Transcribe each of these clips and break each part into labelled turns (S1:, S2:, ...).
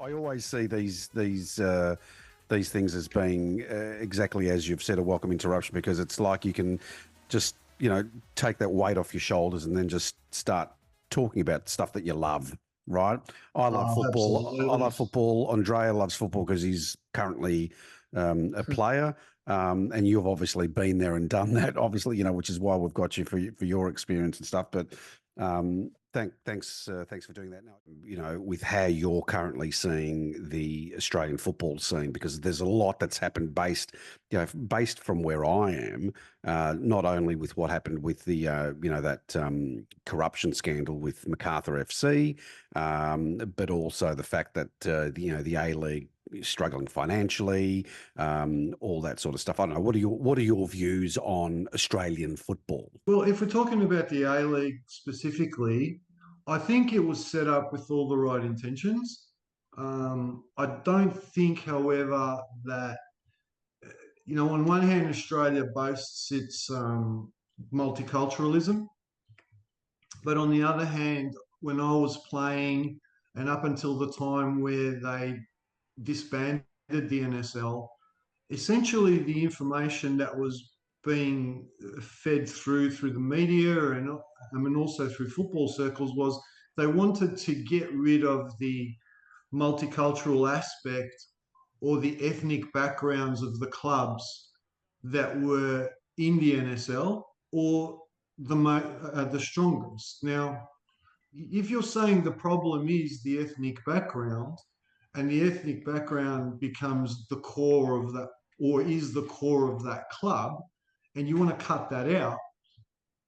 S1: I always see these things as being exactly as you've said, a welcome interruption, because it's like you can just take that weight off your shoulders and then just start talking about stuff that you love. Right? I love
S2: Oh,
S1: football. I
S2: absolutely.
S1: love football. Andrea loves football because he's currently a player. And you've obviously been there and done that, obviously, which is why we've got you for your experience and stuff. But thanks for doing that. Now, with how you're currently seeing the Australian football scene, because there's a lot that's happened based from where I am, not only with what happened with the, that corruption scandal with MacArthur FC, but also the fact that, the A-League struggling financially, all that sort of stuff. I don't know. What are your views on Australian football?
S2: Well, if we're talking about the A League specifically, I think it was set up with all the right intentions. I don't think, however, that, on one hand, Australia boasts its multiculturalism, but on the other hand, when I was playing and up until the time where they disbanded the NSL, essentially the information that was being fed through the media and I mean also through football circles was they wanted to get rid of the multicultural aspect or the ethnic backgrounds of the clubs that were in the NSL or the strongest. Now, if you're saying the problem is the ethnic background, and the ethnic background becomes the core of that, or is the core of that club, and you want to cut that out,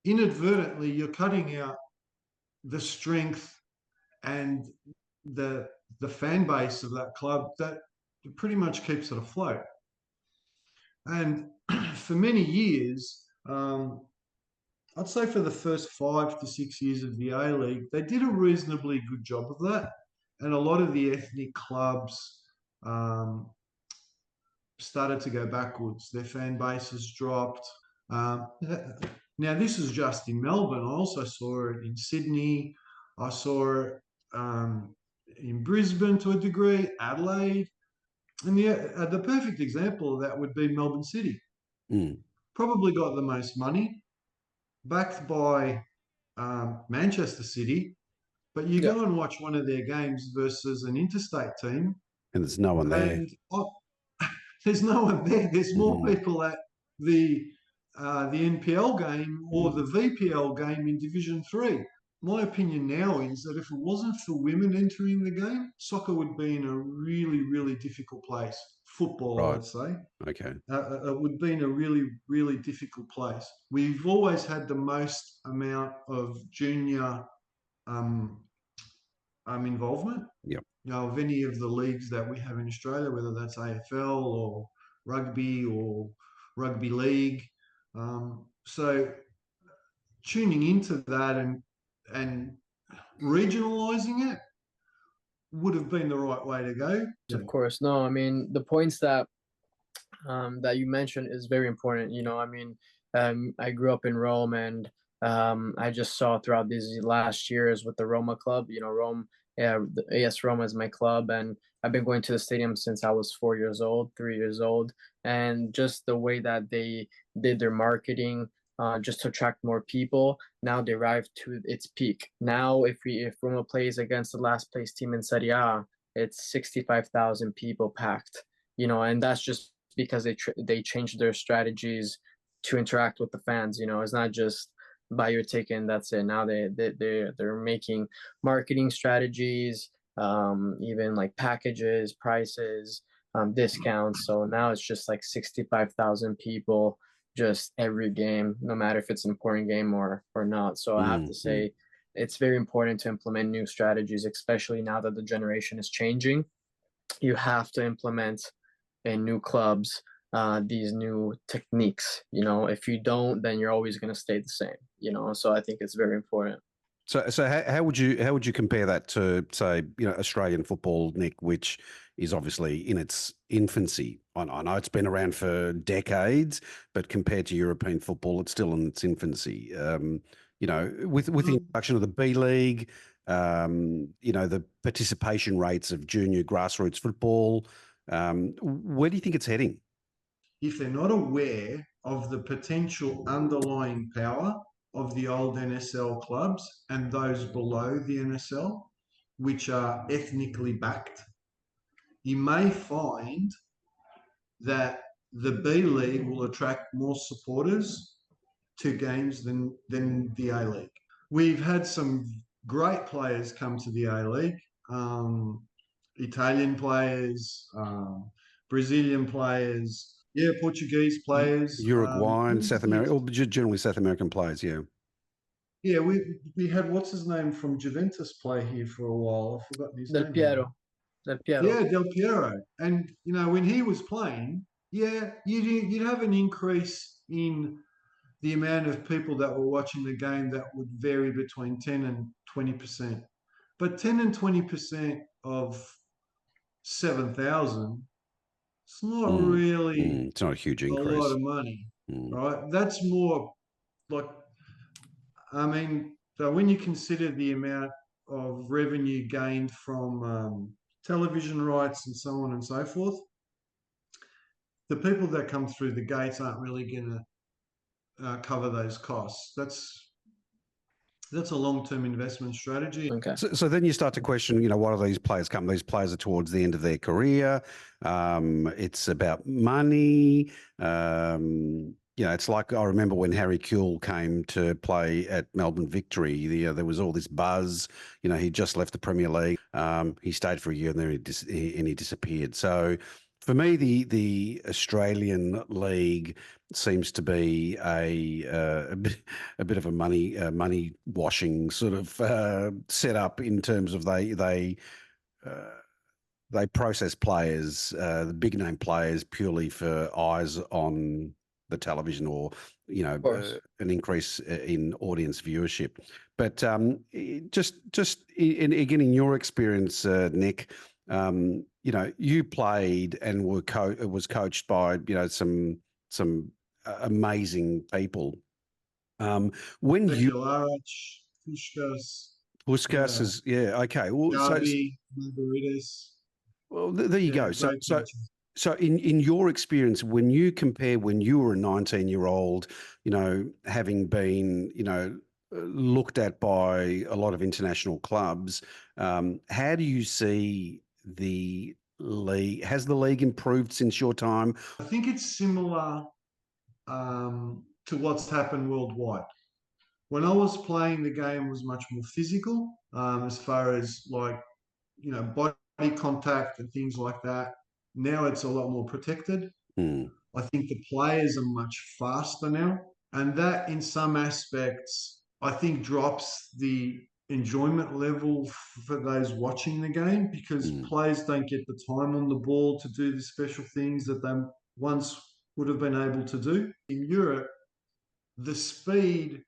S2: inadvertently you're cutting out the strength and the the fan base of that club that pretty much keeps it afloat. And for many years, I'd say for the first 5 to 6 years of the A League, they did a reasonably good job of that. And a lot of the ethnic clubs um, started to go backwards. Their fan bases dropped. Um, Now, this is just in Melbourne. I also saw it in Sydney. I saw it in Brisbane to a degree, Adelaide. And the perfect example of that would be Melbourne City.
S1: Mm.
S2: Probably got the most money, backed by Manchester City. But you
S3: Yeah,
S2: go and watch one of their games versus an interstate team,
S1: And there's no one there.
S2: and there's no one there. There's more
S1: Mm.
S2: people at the the NPL game or the
S1: Mm.
S2: VPL game in Division Three. My opinion now is that if it wasn't for women entering the game, soccer would be in a really, really difficult place. Football, I
S1: Right.
S2: would say,
S1: Okay.
S2: it would be in a really, really difficult place. We've always had the most amount of junior um, involvement,
S1: Yep.
S2: of any of the leagues that we have in Australia, whether that's AFL or rugby league. So tuning into that and regionalising it would have been the right way to go.
S3: of course. No, I mean the points that you mentioned is very important. I grew up in Rome, and I just saw throughout these last years with the Roma club. Rome, yeah, the AS Roma is my club, and I've been going to the stadium since I was 4 years old, 3 years old, and just the way that they did their marketing. Just to attract more people. Now they arrived to its peak. Now, if Roma plays against the last place team in Serie A, it's 65,000 people packed. And that's just because they changed their strategies to interact with the fans. It's not just buy your ticket and that's it. Now they're making marketing strategies, even like packages, prices, discounts. So now it's just like 65,000 people just every game, no matter if it's an important game or not. So I have to
S1: Mm.
S3: say it's very important to implement new strategies, especially now that the generation is changing. You have to implement in new clubs these new techniques. If you don't, then you're always going to stay the same. So I think it's very important.
S1: So how would you compare that to, say, Australian football, Nick, which is obviously in its infancy? I know it's been around for decades, but compared to European football, it's still in its infancy. With the introduction of the B League, the participation rates of junior grassroots football. Where do you think it's heading?
S2: If they're not aware of the potential underlying power of the old NSL clubs and those below the NSL, which are ethnically backed, you may find that the B League will attract more supporters to games than the A League. We've had some great players come to the A League, Italian players, Brazilian players, yeah, Portuguese players.
S1: Uruguay and South America, or generally South American players, yeah.
S2: Yeah, we had what's his name from Juventus play here for a while. I've forgotten his
S3: Del
S2: name.
S3: Piero. Del Piero.
S2: Yeah, Del Piero. And when he was playing, yeah, you'd have an increase in the amount of people that were watching the game that would vary between 10 and 20%. But 10 and 20% of 7,000, it's not really
S1: It's not a huge
S2: a
S1: increase.
S2: lot of money, right? That's more like, so when you consider the amount of revenue gained from television rights and so on and so forth, the people that come through the gates aren't really going to cover those costs. That's a long-term investment strategy.
S3: Okay.
S1: So then you start to question, what are these players come? These players are towards the end of their career. It's about money. It's like I remember when Harry Kewell came to play at Melbourne Victory. There was all this buzz. He just left the Premier League. He stayed for a year and then he disappeared. So for me, the Australian League seems to be a bit of a money washing sort of setup in terms of they process players, the big name players, purely for eyes on the television or an increase in audience viewership. But just in your experience, Nick. You played and was coached by some amazing people. When you
S2: Puskas,
S1: Puskas is okay. Well,
S2: Darby, Margaritas.
S1: Well, there you go. So in your experience, when you compare when you were a 19-year-old, having been looked at by a lot of international clubs, how do you see the league? Has the league improved since your time?
S2: I think it's similar to what's happened worldwide. When I was playing, the game was much more physical, as far as body contact and things like that. Now it's a lot more protected. I think the players are much faster now, and that in some aspects, I think drops the enjoyment level for those watching the game because players don't get the time on the ball to do the special things that they once would have been able to do. In Europe, the speed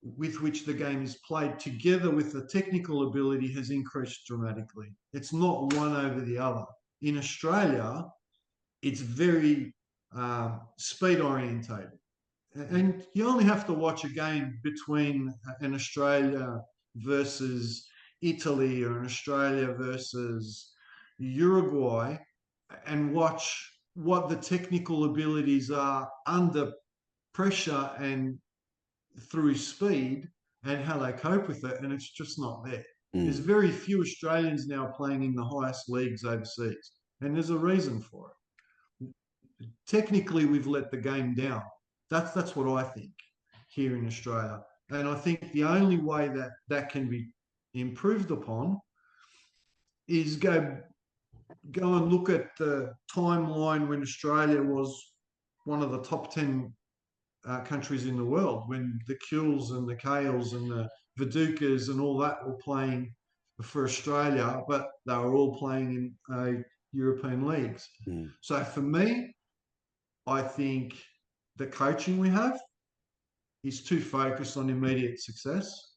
S2: with which the game is played together with the technical ability has increased dramatically. It's not one over the other. In Australia, it's very speed orientated. And you only have to watch a game between an Australia versus Italy or an Australia versus Uruguay and watch what the technical abilities are under pressure and through speed and how they cope with it, and it's just not there. There's very few Australians now playing in the highest leagues overseas, and there's a reason for it. Technically, we've let the game down. That's what I think here in Australia, and I think the only way that can be improved upon is go and look at the timeline when Australia was one of the top 10 countries in the world, when the Kewells and the Kales and the Vidukas and all that were playing for Australia, but they were all playing in European leagues. So for me, I think the coaching we have is too focused on immediate success.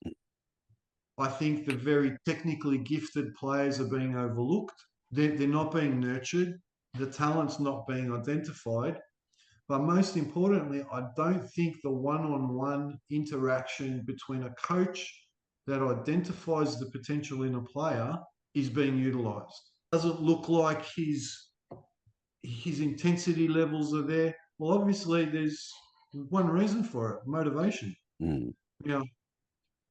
S2: I think the very technically gifted players are being overlooked. They're not being nurtured. The talent's not being identified. But most importantly, I don't think the one-on-one interaction between a coach, that identifies the potential in a player is being utilised. Does it look like his intensity levels are there? Well, obviously, there's one reason for it: motivation.
S1: Mm.
S2: You know,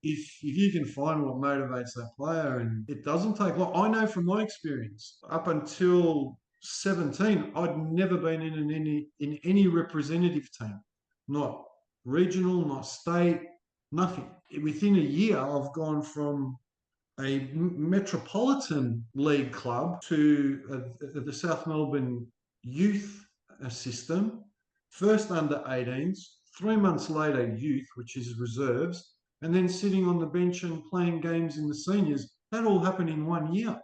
S2: if you can find what motivates that player, and it doesn't take long. I know from my experience, up until 17, I'd never been in any representative team, not regional, not state, nothing. Within a year, I've gone from a metropolitan league club to the South Melbourne youth system, first under 18s, 3 months later youth, which is reserves, and then sitting on the bench and playing games in the seniors. That all happened in 1 year.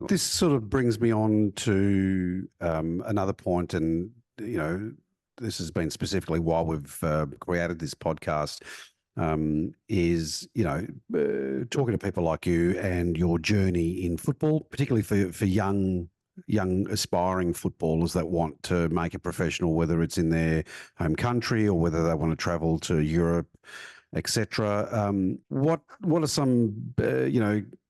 S1: This sort of brings me on to another point, and this has been specifically why we've created this podcast. Is talking to people like you and your journey in football, particularly for young aspiring footballers that want to make it professional, whether it's in their home country or whether they want to travel to Europe, etc. What are some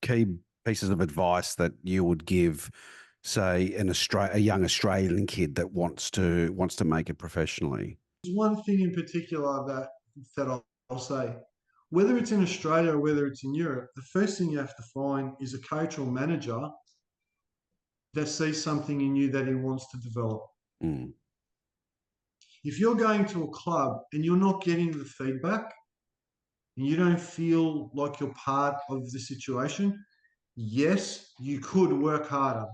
S1: key pieces of advice that you would give, say, a young Australian kid that wants to make it professionally?
S2: There's one thing in particular that I'll say. Whether it's in Australia or whether it's in Europe, the first thing you have to find is a coach or manager that sees something in you that he wants to develop.
S1: Mm.
S2: If you're going to a club and you're not getting the feedback and you don't feel like you're part of the situation, yes, you could work harder.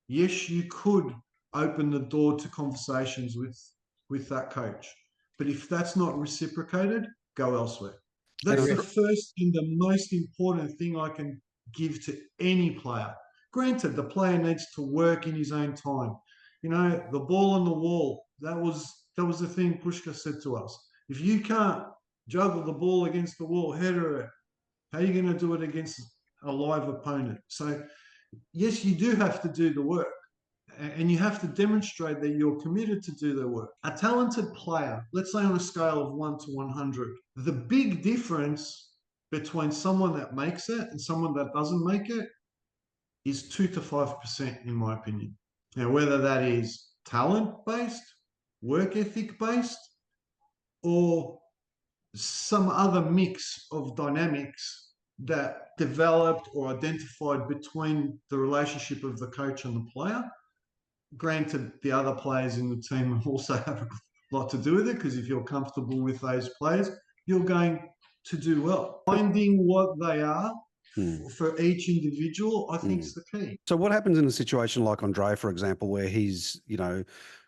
S2: Yes, you could open the door to conversations with that coach. But if that's not reciprocated, go elsewhere. That's the first and the most important thing I can give to any player. Granted, the player needs to work in his own time. The ball on the wall, that was the thing Pushka said to us. If you can't juggle the ball against the wall, header it, how are you going to do it against a live opponent? So, yes, you do have to do the work. And you have to demonstrate that you're committed to do the work. A talented player, let's say on a scale of 1 to 100, the big difference between someone that makes it and someone that doesn't make it is 2 to 5%, in my opinion. Now, whether that is talent-based, work ethic-based, or some other mix of dynamics that developed or identified between the relationship of the coach and the player. Granted, the other players in the team also have a lot to do with it, because if you're comfortable with those players, you're going to do well. Finding what they are for each individual, I think, is the key.
S1: So what happens in a situation like Andrea, for example, where he's,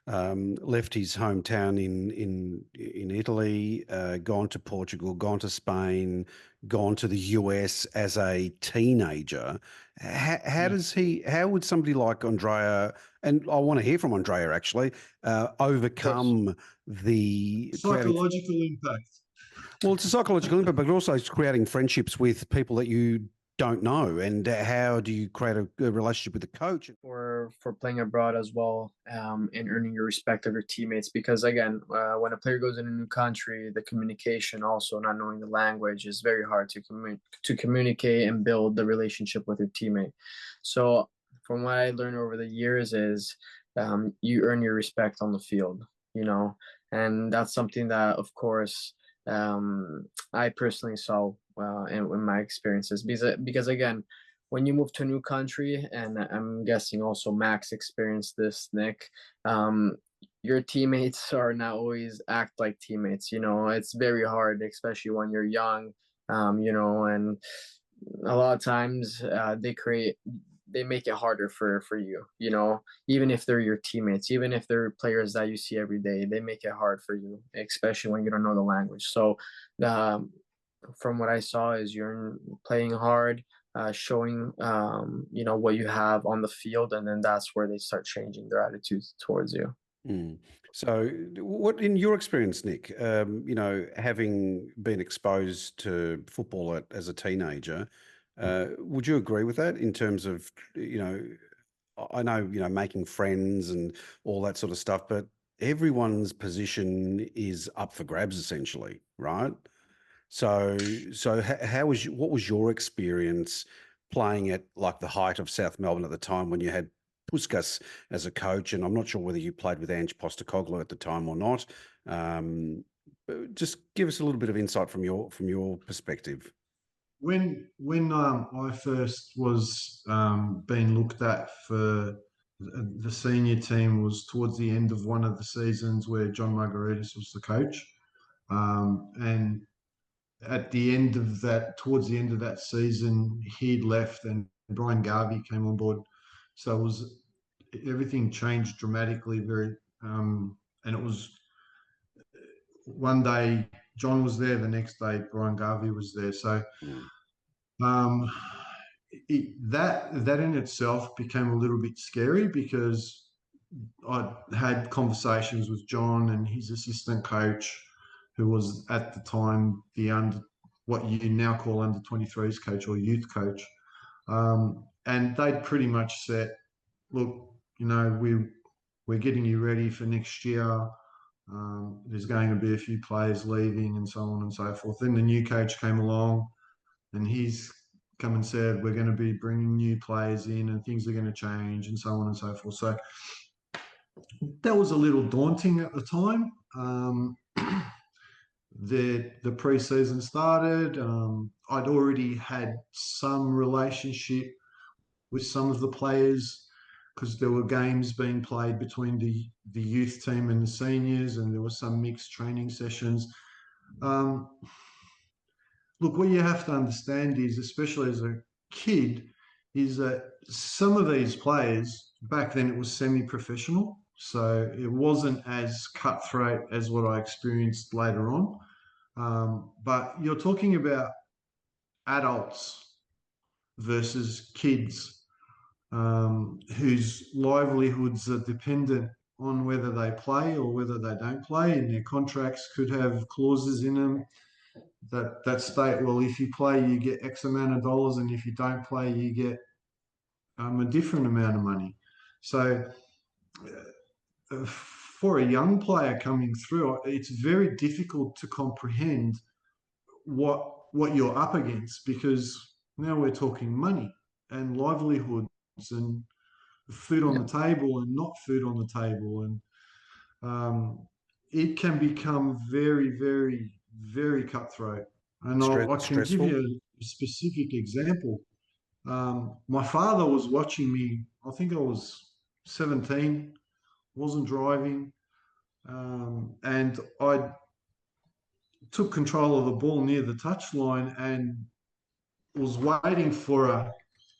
S1: left his hometown in Italy, gone to Portugal, gone to Spain, gone to the US as a teenager? How would somebody like Andrea, and I want to hear from Andrea actually, overcome the
S2: psychological impact?
S1: Well, it's a psychological impact, but also it's creating friendships with people that you don't know, and how do you create a relationship with the coach?
S3: For playing abroad as well, and earning your respect of your teammates, because again, when a player goes in a new country, the communication, also not knowing the language, is very hard to communicate and build the relationship with your teammate. So from what I learned over the years is, you earn your respect on the field, and that's something that, of course, I personally saw in my experiences, because again, when you move to a new country, and I'm guessing also Max experienced this, Nick, your teammates are not always act like teammates. It's very hard, especially when you're young, and a lot of times they make it harder for you, even if they're your teammates, even if they're players that you see every day, they make it hard for you, especially when you don't know the language. So from what I saw is you're playing hard, showing what you have on the field, and then that's where they start changing their attitudes towards you.
S1: So what, in your experience, Nick, having been exposed to football as a teenager, would you agree with that in terms of, I know, making friends and all that sort of stuff, but everyone's position is up for grabs essentially, right? So how was what was your experience playing at like the height of South Melbourne at the time when you had Puskas as a coach? And I'm not sure whether you played with Ange Postecoglou at the time or not. But just give us a little bit of insight from your perspective.
S2: When I first was being looked at for the senior team was towards the end of one of the seasons where John Margaritis was the coach, and at the end of that, towards the end of that season, he'd left and Brian Garvey came on board. So it was everything changed dramatically. And it was one day John was there, the next day Brian Garvey was there. So
S1: Mm.
S2: um, that in itself became a little bit scary because I had conversations with John and his assistant coach, who was at the time what you now call under 23s coach or youth coach, and they'd pretty much said, "Look, we're getting you ready for next year. There's going to be a few players leaving and so on and so forth." Then the new coach came along, and he's come and said, "We're going to be bringing new players in, and things are going to change, and so on and so forth." So that was a little daunting at the time. The pre-season started. I'd already had some relationship with some of the players because there were games being played between the youth team and the seniors, and there were some mixed training sessions. Um, Look, what you have to understand is, especially as a kid, is that some of these players back then it was semi-professional, so it wasn't as cutthroat as what I experienced later on. But you're talking about adults versus kids whose livelihoods are dependent on whether they play or whether they don't play, and their contracts could have clauses in them that state, well, if you play, you get X amount of dollars, and if you don't play, you get a different amount of money. So for a young player coming through, it's very difficult to comprehend what you're up against because now we're talking money and livelihoods and food on
S3: Yeah.
S2: the table and not food on the table, and it can become very, very, very cutthroat. And I can give
S1: Stressful.
S2: you a specific example. My father was watching me. I think I was 17, wasn't driving, and I took control of the ball near the touchline and was waiting for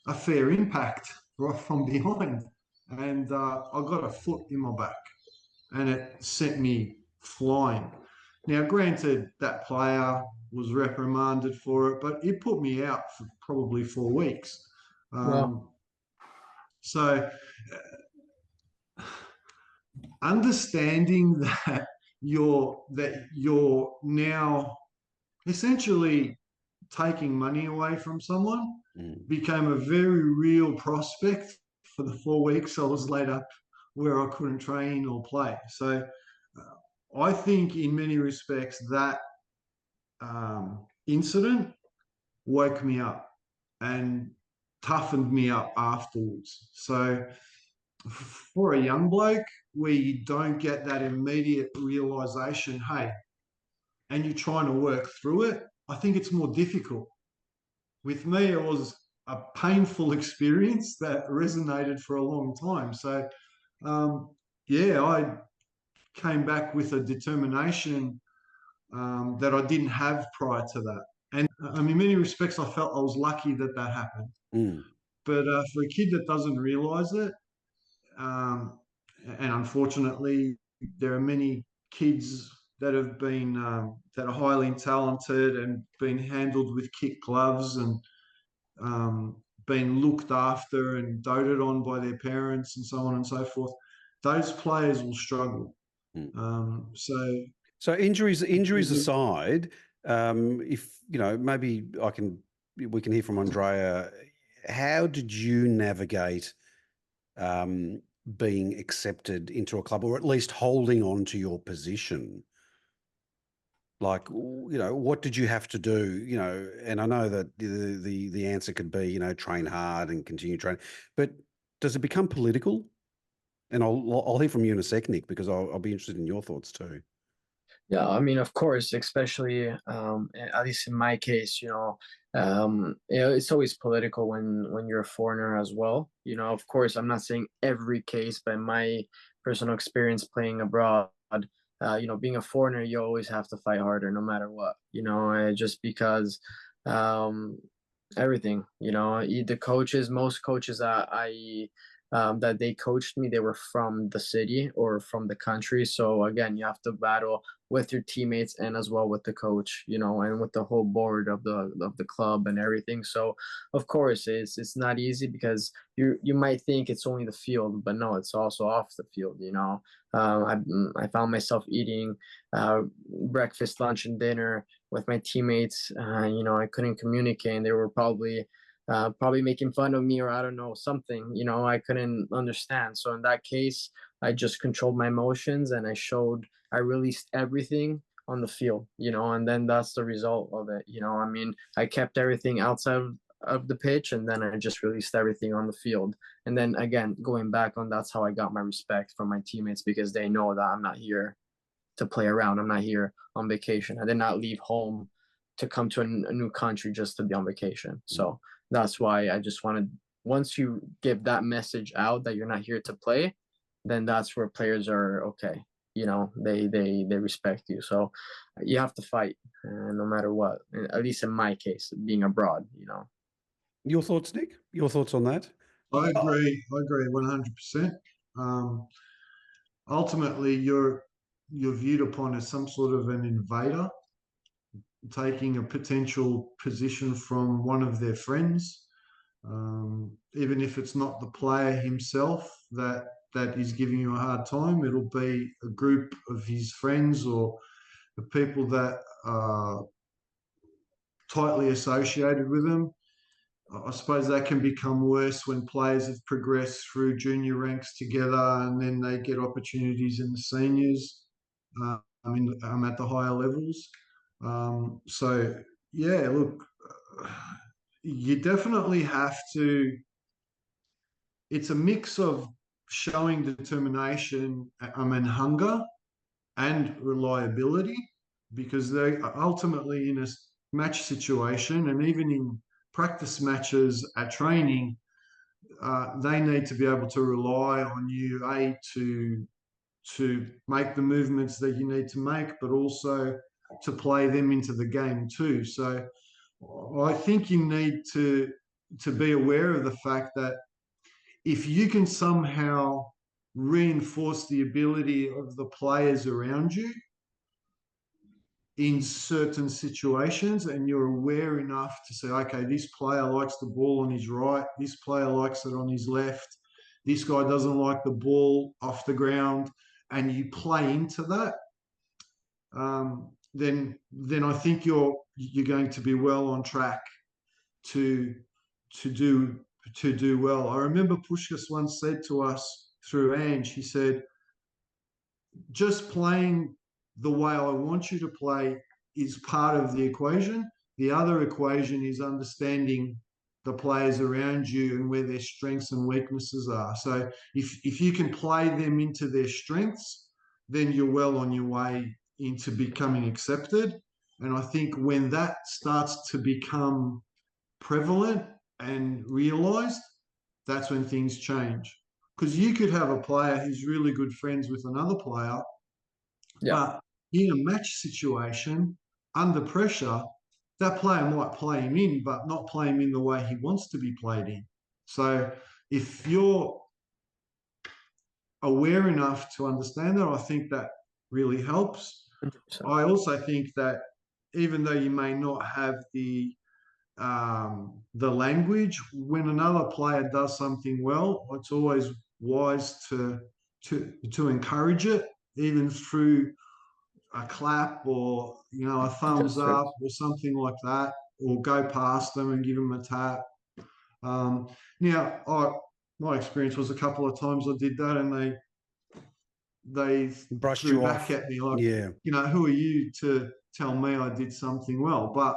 S2: a fair impact right from behind. And I got a foot in my back and it sent me flying. Now, granted, that player was reprimanded for it, but it put me out for probably 4 weeks.
S3: Well,
S2: Um, so, understanding that you're now essentially taking money away from someone
S1: Mm.
S2: became a very real prospect for the 4 weeks I was laid up where I couldn't train or play. So I think in many respects that incident woke me up and toughened me up afterwards. So for a young bloke where you don't get that immediate realization, hey, and you're trying to work through it, I think it's more difficult. With me, it was a painful experience that resonated for a long time. So, yeah, I came back with a determination that I didn't have prior to that. And in many respects, I felt I was lucky that that happened.
S1: Mm.
S2: But for a kid that doesn't realize it, um, and unfortunately, there are many kids that have been that are highly talented and been handled with kid gloves and been looked after and doted on by their parents and so on and so forth. Those players will struggle.
S1: Mm.
S2: So
S1: So injuries
S2: the,
S1: aside, if maybe we can hear from Andrea. How did you navigate being accepted into a club, or at least holding on to your position? Like, what did you have to do? And I know that the answer could be, train hard and continue training, but does it become political? And I'll hear from you in a sec, Nick, because I'll be interested in your thoughts too.
S3: Yeah, I mean, of course, especially at least in my case, it's always political when you're a foreigner as well. Of course, I'm not saying every case, but in my personal experience playing abroad, being a foreigner, you always have to fight harder no matter what. Just because um, everything. The coaches, most coaches that they coached me, they were from the city or from the country. So again, you have to battle with your teammates and as well with the coach, and with the whole board of the club and everything. So of course it's not easy because you might think it's only the field, but no, it's also off the field. I found myself eating breakfast, lunch, and dinner with my teammates. I couldn't communicate, and they were probably making fun of me, or I don't know, something, I couldn't understand. So in that case, I just controlled my emotions and I released everything on the field, and then that's the result of it. I mean, I kept everything outside of the pitch, and then I just released everything on the field. And then again, going back on, that's how I got my respect from my teammates, because they know that I'm not here to play around. I'm not here on vacation. I did not leave home to come to a new country just to be on vacation. So that's why I just wanted, once you give that message out that you're not here to play, then that's where players are okay. They respect you. So you have to fight, no matter what. At least in my case, being abroad.
S1: Your thoughts, Nick? Your thoughts on that?
S2: I agree. I agree 100%. Ultimately, you're viewed upon as some sort of an invader, taking a potential position from one of their friends, even if it's not the player himself that is giving you a hard time. It'll be a group of his friends or the people that are tightly associated with him. I suppose that can become worse when players have progressed through junior ranks together and then they get opportunities in the seniors. I'm at the higher levels. So yeah, look, you definitely have to. It's a mix of showing determination, hunger and reliability, because they are ultimately in a match situation and even in practice matches at training, they need to be able to rely on you, to make the movements that you need to make, but also to play them into the game too. So I think you need to be aware of the fact that if you can somehow reinforce the ability of the players around you in certain situations, and you're aware enough to say, okay, this player likes the ball on his right, this player likes it on his left, this guy doesn't like the ball off the ground, and you play into that, then I think you're going to be well on track to do well. I remember Pushkas once said to us through Ange, he said, just playing the way I want you to play is part of the equation. The other equation is understanding the players around you and where their strengths and weaknesses are. So if you can play them into their strengths, then you're well on your way into becoming accepted. And I think when that starts to become prevalent and realized, that's when things change. Because you could have a player who's really good friends with another player,
S3: Yeah.
S2: but in a match situation, under pressure, that player might play him in, but not play him in the way he wants to be played in. So if you're aware enough to understand that, I think that really helps.
S3: 100%.
S2: I also think that even though you may not have the language, when another player does something well, it's always wise to encourage it, even through a clap or a thumbs
S3: Gesture.
S2: up or something like that, or go past them and give them a tap. Now, my experience was a couple of times I did that, and they
S1: Brushed
S2: threw
S1: you
S2: back
S1: off.
S2: at me like,
S1: Yeah.
S2: who are you to tell me I did something well. But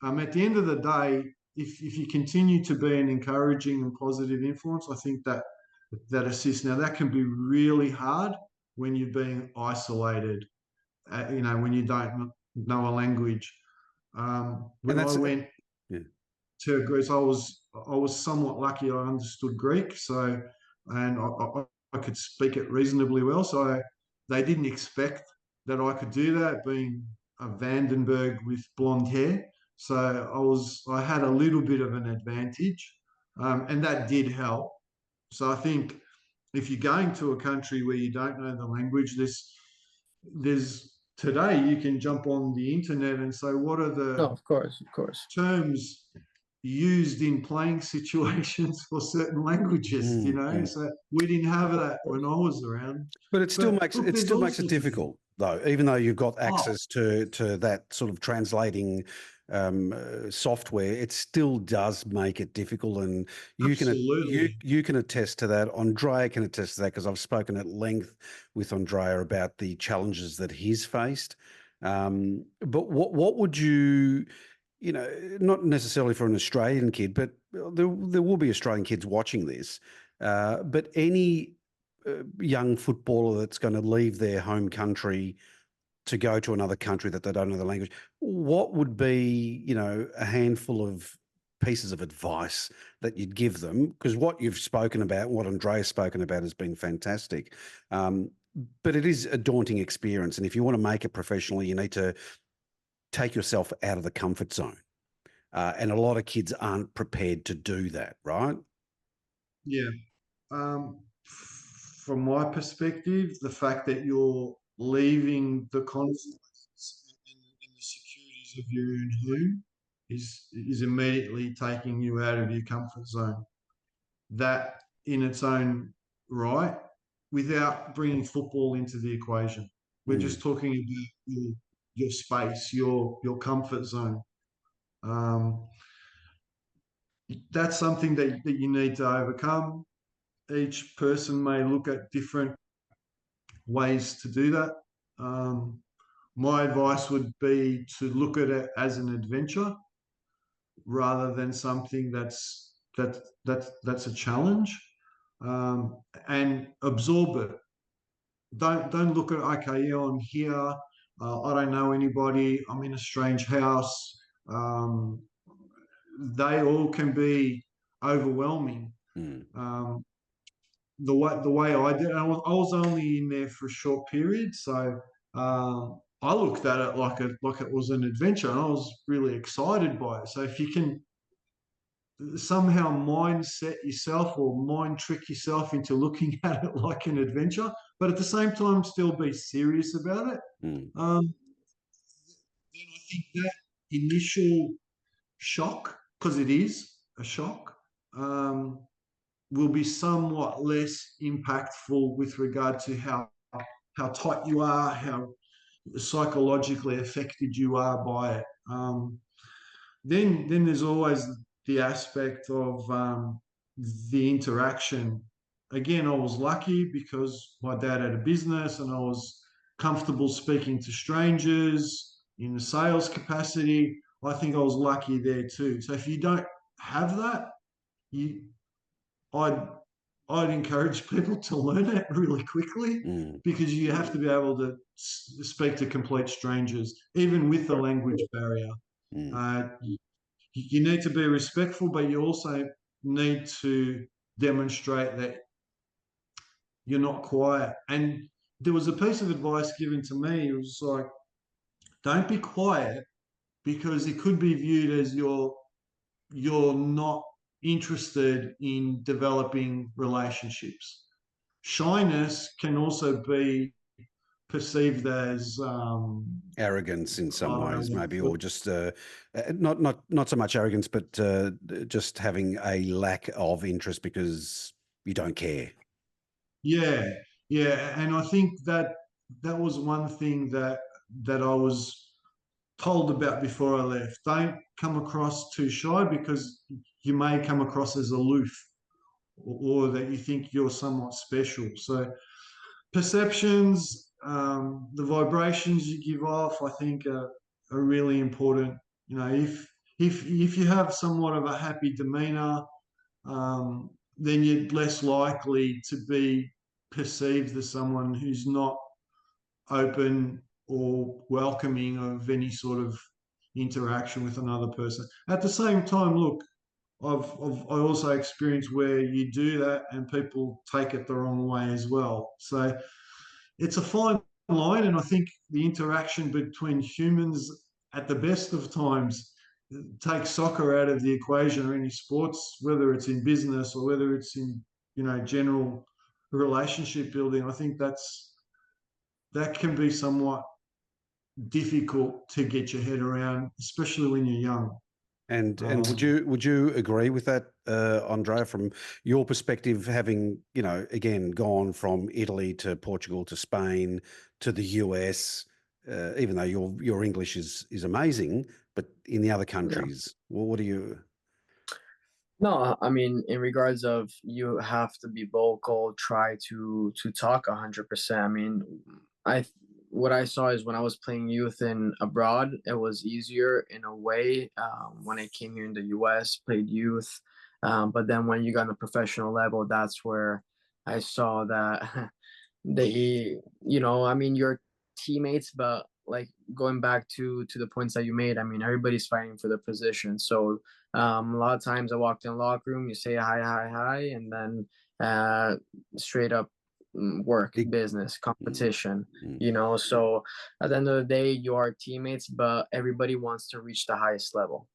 S1: Mm.
S2: at the end of the day, if you continue to be an encouraging and positive influence, I think that assists. Now that can be really hard when you're being isolated, when you don't know a language.
S1: And
S2: When I
S1: that's
S2: went
S1: yeah.
S2: to Greece, I was somewhat lucky. I understood Greek, so and I could speak it reasonably well. So they didn't expect that I could do that, being a Vandenberg with blonde hair. So I had a little bit of an advantage, and that did help. So I think if you're going to a country where you don't know the language, there's today you can jump on the internet and say what are
S3: No,
S2: the
S3: of course, of course.
S2: terms used in playing situations for certain languages,
S1: Mm, mm.
S2: So we didn't have
S3: Of
S2: that when
S3: course.
S2: I was around.
S1: But
S2: But look,
S1: it
S2: there's
S1: still
S2: all
S1: makes it
S2: sorts of
S1: difficult though, even though you've got
S2: oh,
S1: access to that sort of translating software. It still does make it difficult, and
S2: absolutely.
S1: you can attest to that. Andrea can attest to that because I've spoken at length with Andrea about the challenges that he's faced. But what would you, not necessarily for an Australian kid, but there will be Australian kids watching this, but any young footballer that's going to leave their home country to go to another country that they don't know the language, what would be, a handful of pieces of advice that you'd give them? Because what you've spoken about, what Andrea's spoken about has been fantastic. But it is a daunting experience. And if you want to make it professionally, you need to take yourself out of the comfort zone. And a lot of kids aren't prepared to do that, right?
S2: Yeah. From my perspective, the fact that you're leaving the confines and the securities of your own home is immediately taking you out of your comfort zone. That in its own right, without bringing football into the equation. We're
S1: Mm,
S2: just talking about your space, your comfort zone. Um, that's something that you need to overcome. Each person may look at different ways to do that. Um, my advice would be to look at it as an adventure rather than something that's a challenge, and absorb it. Don't look at, okay, yeah, I'm here. I don't know anybody. I'm in a strange house. Um, they all can be overwhelming.
S1: mm,
S2: Um, the way I did, I was only in there for a short period, so I looked at it like it was an adventure, and I was really excited by it. So if you can somehow mindset yourself or mind trick yourself into looking at it like an adventure, but at the same time still be serious about it,
S1: mm,
S2: then I think that initial shock, because it is a shock, um, will be somewhat less impactful with regard to how tight you are, how psychologically affected you are by it. Then there's always the aspect of the interaction. Again, I was lucky because my dad had a business and I was comfortable speaking to strangers in a sales capacity. I think I was lucky there too. So if you don't have that, you I'd I'd encourage people to learn it really quickly
S1: mm,
S2: because you have to be able to speak to complete strangers, even with the language barrier.
S1: mm.
S2: You need to be respectful, but you also need to demonstrate that you're not quiet. And there was a piece of advice given to me. It was like, don't be quiet because it could be viewed as you're not interested in developing relationships. Shyness can also be perceived as
S1: Arrogance in
S2: I
S1: some
S2: don't
S1: ways,
S2: know
S1: maybe,
S2: what.
S1: or just not so much arrogance, but just having a lack of interest because you don't care.
S2: Yeah, yeah, and I think that was one thing that I was told about before I left. Don't come across too shy because you may come across as aloof or that you think you're somewhat special. So perceptions the vibrations you give off, I think, are really important. You know, if you have somewhat of a happy demeanor, then you're less likely to be perceived as someone who's not open or welcoming of any sort of interaction with another person. At the same time, look, I also experienced where you do that and people take it the wrong way as well. So it's a fine line, and I think the interaction between humans at the best of times, take soccer out of the equation or any sports, whether it's in business or whether it's in, you know, general relationship building. I think that can be somewhat difficult to get your head around, especially when you're young.
S1: And would you agree with that, Andrea, from your perspective, having, you know, again gone from Italy to Portugal to Spain to the US, even though your English is amazing, but in the other
S3: Yeah.
S1: countries, well, what do you?
S3: No, I mean, in regards of you have to be vocal, try to talk 100%. I mean, I what I saw is when I was playing youth in abroad, it was easier in a way. When I came here in the U.S., played youth, but then when you got on a professional level, that's where I saw that they, I mean, your teammates, but like going back to the points that you made, I mean, everybody's fighting for their position. So a lot of times I walked in the locker room, you say hi, hi, hi, and then straight up work, business,
S1: Mm,
S3: competition,
S1: mm,
S3: So at the end of the day, you are teammates, but everybody wants to reach the highest level.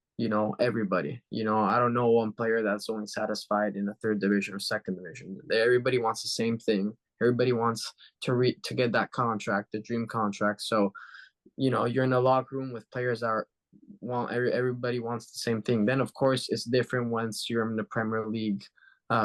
S3: Everybody. I don't know one player that's only satisfied in the third division or second division. Everybody wants the same thing. Everybody wants to get that contract, the dream contract. So, you're in a locker room with players that everybody wants the same thing. Then of course it's different once you're in the Premier League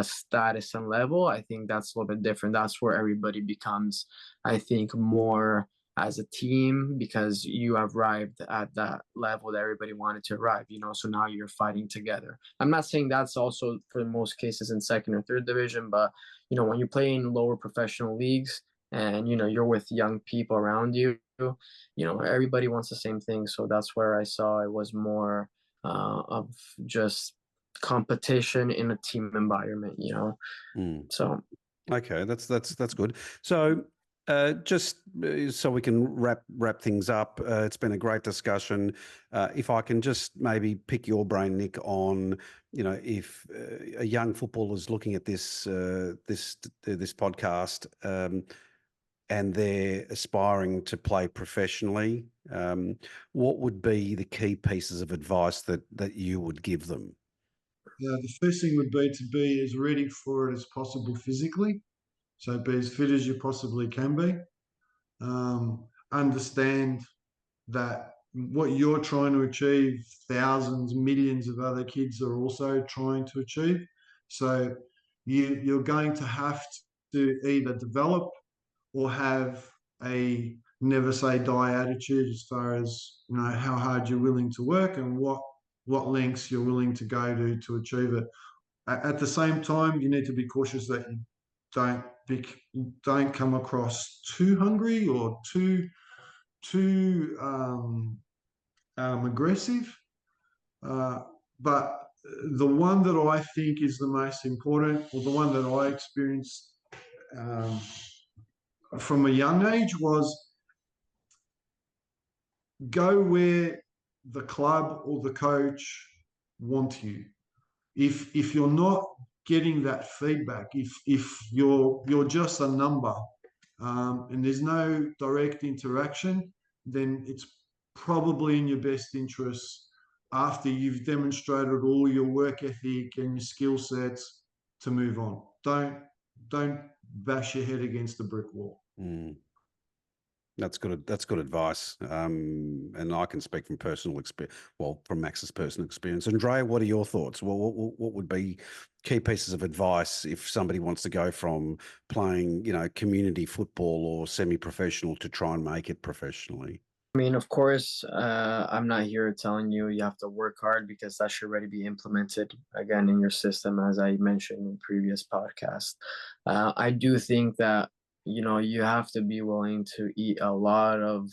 S3: status and level. I think that's a little bit different. That's where everybody becomes, I think, more as a team because you have arrived at that level that everybody wanted to arrive, so now you're fighting together. I'm not saying that's also for most cases in second or third division, but when you play in lower professional leagues and you're with young people around you, everybody wants the same thing. So that's where I saw it was more of just competition in a team environment,
S1: mm.
S3: So
S1: Okay, that's good. So, just so we can wrap things up, it's been a great discussion. If I can just maybe pick your brain, Nick, on if a young footballer is looking at this podcast, and they're aspiring to play professionally, what would be the key pieces of advice that you would give them?
S2: The first thing would be to be as ready for it as possible physically. So be as fit as you possibly can be. Understand that what you're trying to achieve, thousands, millions of other kids are also trying to achieve. So you're going to have to either develop or have a never say die attitude as far as how hard you're willing to work and what lengths you're willing to go to achieve it. At the same time, you need to be cautious that you don't be, don't come across too hungry or too aggressive. But the one that I think is the most important, or the one that I experienced um, from a young age, was go where the club or the coach want you. If you're not getting that feedback, if you're just a number, and there's no direct interaction, then it's probably in your best interest after you've demonstrated all your work ethic and your skill sets to move on. Don't bash your head against a brick wall.
S1: Mm. That's good. That's good advice. And I can speak from personal experience. Well, from Max's personal experience. Andrea, what are your thoughts? What would be key pieces of advice if somebody wants to go from playing, community football or semi-professional to try and make it professionally?
S3: I mean, of course, I'm not here telling you have to work hard because that should already be implemented again in your system, as I mentioned in previous podcasts. I do think that you have to be willing to eat a lot of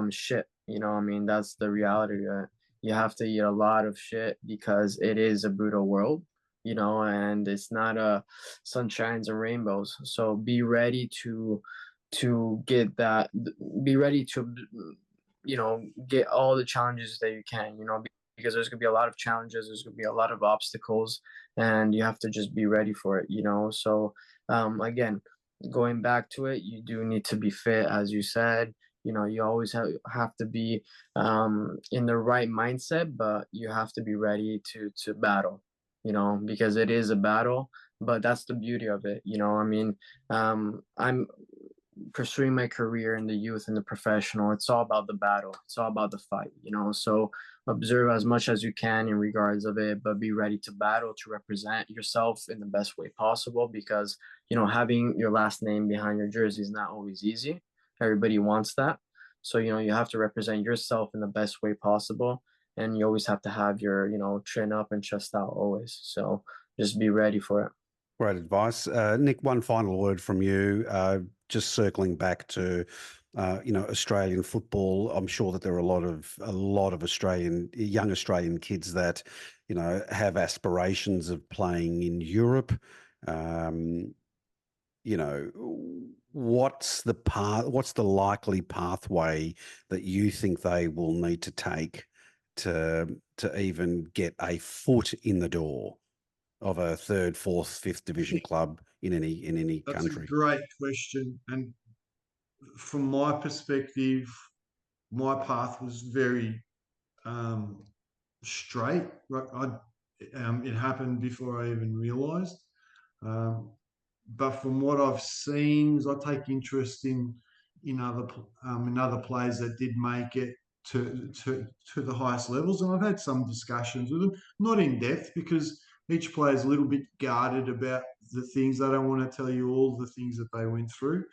S3: shit. I mean, that's the reality of it. You have to eat a lot of shit because it is a brutal world, and it's not a sunshines and rainbows. So be ready to get that, be ready to get all the challenges that you can, because there's going to be a lot of challenges, there's going to be a lot of obstacles, and you have to just be ready for it. So again, going back to it, you do need to be fit, as you said. You always have to be in the right mindset, but you have to be ready to battle, because it is a battle. But that's the beauty of it. I mean, I'm pursuing my career in the youth and the professional. It's all about the battle. It's all about the fight. So observe as much as you can in regards of it, but be ready to battle, to represent yourself in the best way possible, because having your last name behind your jersey is not always easy. Everybody wants that. So you have to represent yourself in the best way possible, and you always have to have your chin up and chest out always. So just be ready for it.
S1: Great advice. Nick, one final word from you. Just circling back to, Australian football. I'm sure that there are a lot of young Australian kids that, have aspirations of playing in Europe. Um, what's the likely pathway that you think they will need to take to even get a foot in the door of a third, fourth, fifth division club in any
S2: That's a
S1: country?
S2: great question. And from my perspective, my path was very um, straight. It happened before I even realised. Um, but from what I've seen, I take interest in other players that did make it to the highest levels, and I've had some discussions with them, not in depth because each player is a little bit guarded about the things. They don't want to tell you all the things that they went through,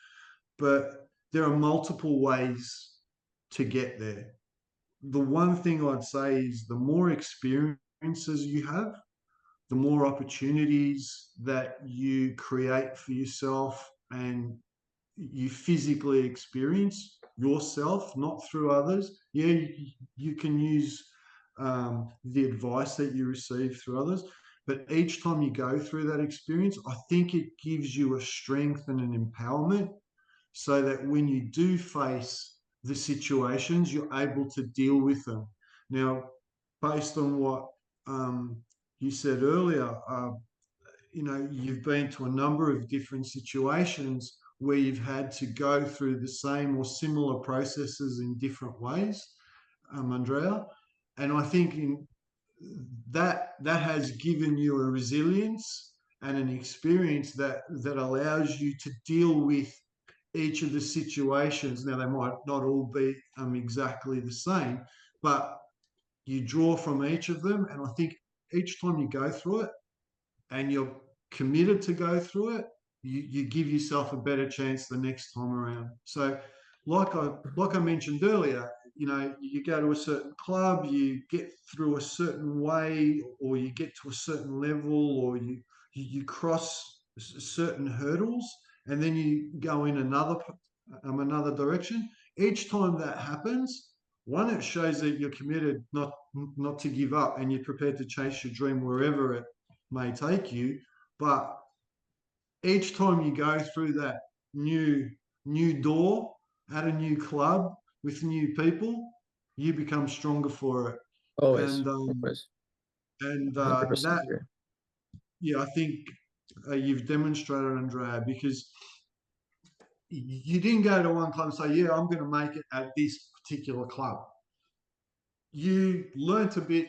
S2: but there are multiple ways to get there. The one thing I'd say is the more experiences you have, the more opportunities that you create for yourself and you physically experience yourself, not through others. Yeah, you can use the advice that you receive through others, but each time you go through that experience, I think it gives you a strength and an empowerment so that when you do face the situations, you're able to deal with them. Now, based on what you said earlier, you've been to a number of different situations where you've had to go through the same or similar processes in different ways, Andrea. And I think that has given you a resilience and an experience that allows you to deal with each of the situations. Now, they might not all be exactly the same, but you draw from each of them. And I think each time you go through it and you're committed to go through it, you give yourself a better chance the next time around. So, like I mentioned earlier, you go to a certain club, you get through a certain way, or you get to a certain level, or you cross certain hurdles, and then you go in another direction. Each time that happens, one, it shows that you're committed not to give up, and you're prepared to chase your dream wherever it may take you. But each time you go through that new door at a new club with new people, you become stronger for it.
S3: Always,
S2: And
S3: always,
S2: that,
S3: 100% agree.
S2: yeah, I think you've demonstrated, Andrea, because you didn't go to one club and say, "Yeah, I'm going to make it at this particular club." You learnt a bit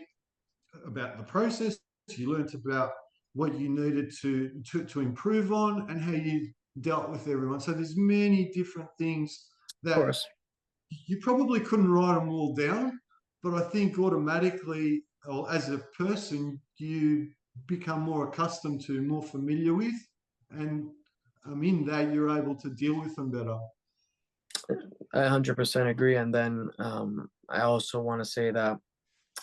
S2: about the process. You learnt about what you needed to improve on and how you dealt with everyone. So there's many different things
S3: Of
S2: that
S3: course.
S2: you probably couldn't write them all down, but I think automatically, or as a person, you become more accustomed to, more familiar with, and in that you're able to deal with them better.
S3: I 100% agree. And then I also want to say that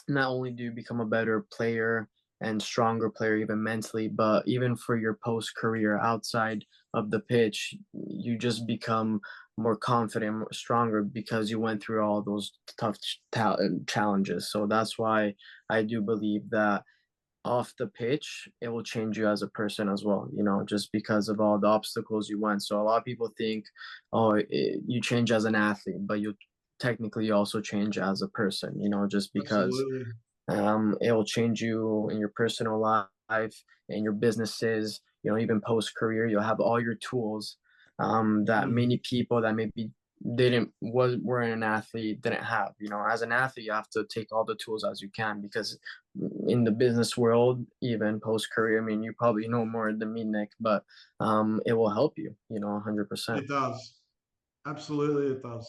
S3: not only do you become a better player and stronger player, even mentally. But even for your post career outside of the pitch, you just become more confident, more stronger because you went through all those tough challenges. So that's why I do believe that off the pitch, it will change you as a person as well, just because of all the obstacles you went. So a lot of people think, oh, you change as an athlete, but you technically also change as a person, just because
S2: Absolutely.
S3: it will change you in your personal life, in your businesses, even post career. You'll have all your tools that
S2: Mm.
S3: many people that maybe didn't weren't an athlete didn't have. As an athlete, you have to take all the tools as you can, because in the business world, even post career, I mean, you probably know more than me, Nick, but it will help you, 100%.
S2: It does. Absolutely, it does.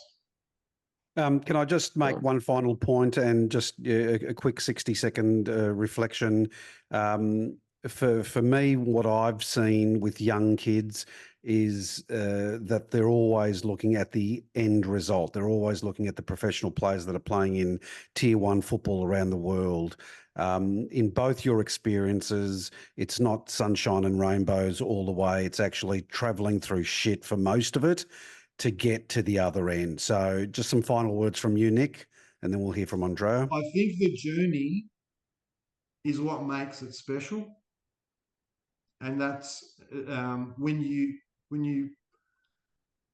S1: Can I just make
S3: So,
S1: one final point and just a quick 60-second reflection? For me, what I've seen with young kids is that they're always looking at the end result. They're always looking at the professional players that are playing in tier one football around the world. In both your experiences, it's not sunshine and rainbows all the way. It's actually traveling through shit for most of it to get to the other end. So just some final words from you, Nick, and then we'll hear from Andrea.
S2: I think the journey is what makes it special, and that's when you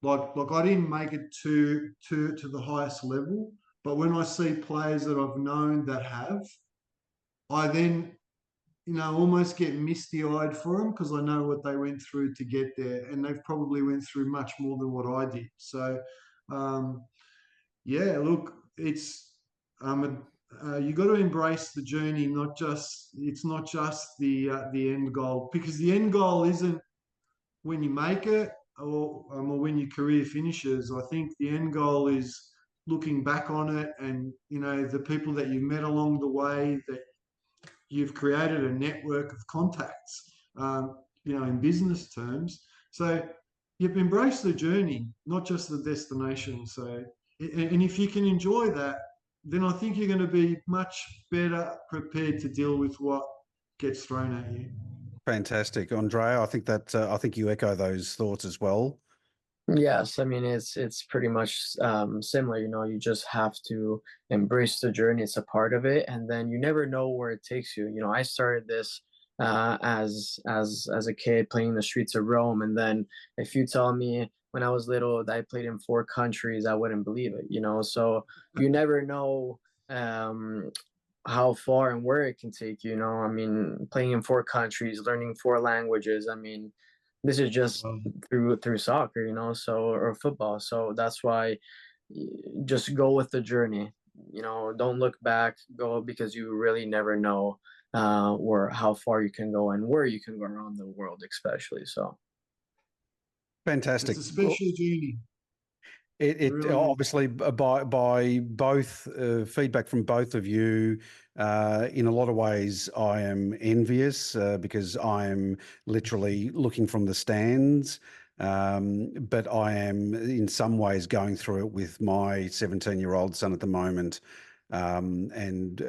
S2: like I didn't make it to the highest level, but when I see players that I've known that have, I then almost get misty eyed for them because I know what they went through to get there, and they've probably went through much more than what I did. So, um, yeah, look, it's you got to embrace the journey, not just it's not just the end goal, because the end goal isn't when you make it or when your career finishes. I think the end goal is looking back on it, and the people that you've met along the way, that you've created a network of contacts, in business terms. So you've embraced the journey, not just the destination. So, and if you can enjoy that, then I think you're going to be much better prepared to deal with what gets thrown at you.
S1: Fantastic, Andrea. I think you echo those thoughts as well.
S3: yes, I mean, it's pretty much similar. You just have to embrace the journey. It's a part of it, and then you never know where it takes you. I started this as a kid playing the streets of Rome, and then if you tell me when I was little that I played in 4 countries, I wouldn't believe it. So you never know how far and where it can take you. I mean, playing in 4 countries, learning 4 languages. I mean, this is just
S2: Well,
S3: through soccer, so or football. So that's why just go with the journey. Don't look back. Go, because you really never know where how far you can go and where you can go around the world, especially. So
S2: it's
S1: Fantastic.
S2: a
S1: Well,
S2: special journey. It
S1: it
S2: really is.
S1: obviously by both feedback from both of you, in a lot of ways, I am envious because I am literally looking from the stands. But I am in some ways going through it with my 17-year-old son at the moment. And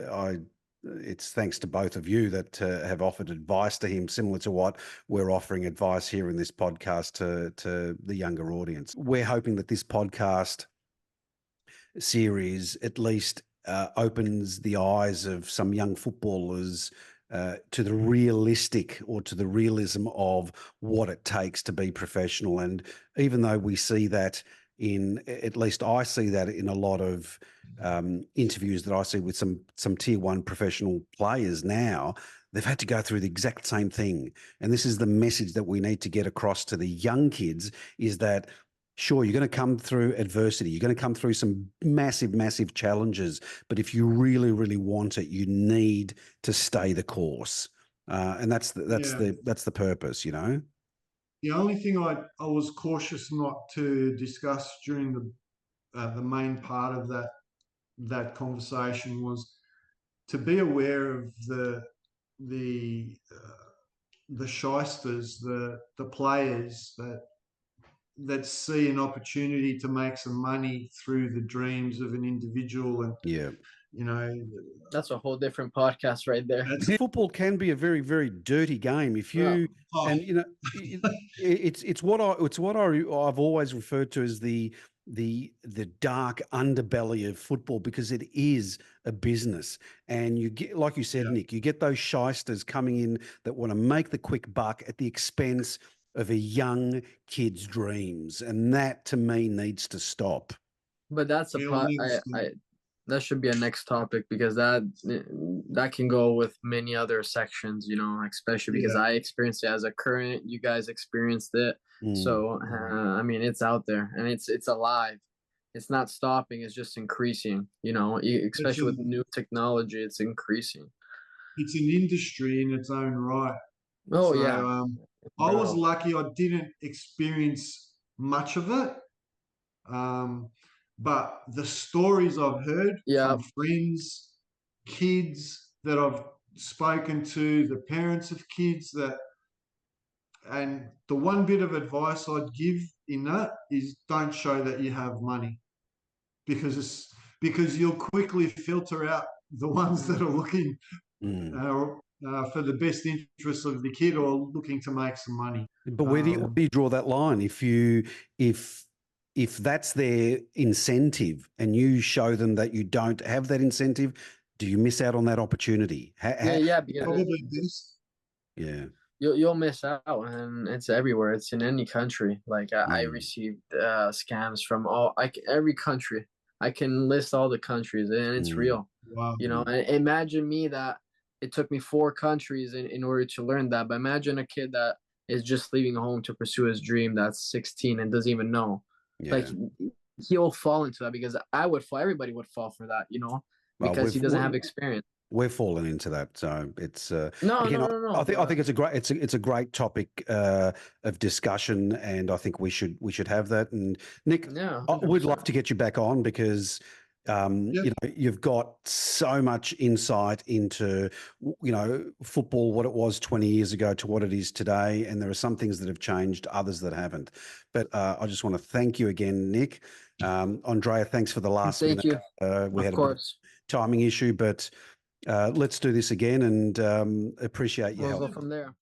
S1: it's thanks to both of you that have offered advice to him, similar to what we're offering advice here in this podcast to the younger audience. We're hoping that this podcast series at least opens the eyes of some young footballers to the realistic or to the realism of what it takes to be professional. And even though we see that at least I see that in a lot of interviews that I see with some tier one professional players now, they've had to go through the exact same thing. And this is the message that we need to get across to the young kids, is that sure, you're going to come through adversity. You're going to come through some massive, massive challenges. But if you really, really want it, you need to stay the course. And that's
S2: Yeah.
S1: the purpose,
S2: The only thing I was cautious not to discuss during the main part of that conversation was to be aware of the the shysters, the players that see an opportunity to make some money through the dreams of an individual, and
S1: Yeah.
S2: you know,
S3: That's a whole different podcast right there.
S2: that's
S1: Football can be a very, very dirty game if
S3: Yeah.
S1: you
S2: oh,
S1: and it's what I've always referred to as the dark underbelly of football, because it is a business. And you get, like you said,
S2: yeah.
S1: Nick, you get those shysters coming in that want to make the quick buck at the expense of a young kid's dreams, and that to me needs to stop.
S3: But that's a
S2: It'll
S3: pot.
S2: never stop.
S3: That should be a next topic, because that can go with many other sections, you know, especially because
S2: Yeah,
S3: I experienced it as a current, you guys experienced it.
S1: Mm.
S3: So I mean, it's out there and it's alive. It's not stopping, it's just increasing, you know,
S2: it's
S3: especially with new technology, it's increasing.
S2: it's an industry in its own right.
S3: Oh
S2: So
S3: yeah,
S2: I was
S3: bro.
S2: lucky I didn't experience much of it. But the stories I've heard
S3: Yeah,
S2: from friends, kids that I've spoken to, the parents of kids that, and the one bit of advice I'd give in that is don't show that you have money, because you'll quickly filter out the ones that are looking
S1: Mm.
S2: for the best interests of the kid or looking to make some money.
S1: But where do you draw that line? If if that's their incentive and you show them that you don't have that incentive, do you miss out on that opportunity?
S3: yeah, because
S2: Probably best.
S1: Yeah.
S3: you'll miss out, and it's everywhere. It's in any country. Like I
S1: Mm.
S3: received scams from every country. I can list all the countries, and it's
S1: Mm.
S3: real.
S2: Wow.
S3: You know, and imagine me that it took me 4 countries in order to learn that. But imagine a kid that is just leaving home to pursue his dream, that's 16 and doesn't even know. Like
S1: Yeah.
S3: he'll fall into that, because I would fall. Everybody would fall for that, you know,
S1: Well,
S3: because he doesn't have experience.
S1: we're fallen into that. So it's
S3: No,
S1: again,
S3: no, no,
S1: I
S3: no.
S1: think
S3: But
S1: it's a great it's a great topic of discussion, and I think we should have that. And Nick,
S3: yeah,
S1: I would
S3: 100%.
S1: love to get you back on, because
S2: Yeah.
S1: you know, you've got so much insight into, you know, football, what it was 20 years ago to what it is today, and there are some things that have changed, others that haven't. But I just want to thank you again, Nick. Andrea, thanks for the last
S3: Thank
S1: minute.
S3: you.
S1: We
S3: Of
S1: had a bit of
S3: course.
S1: timing issue, but let's do this again, and appreciate your
S3: We'll
S1: help.
S3: go from there.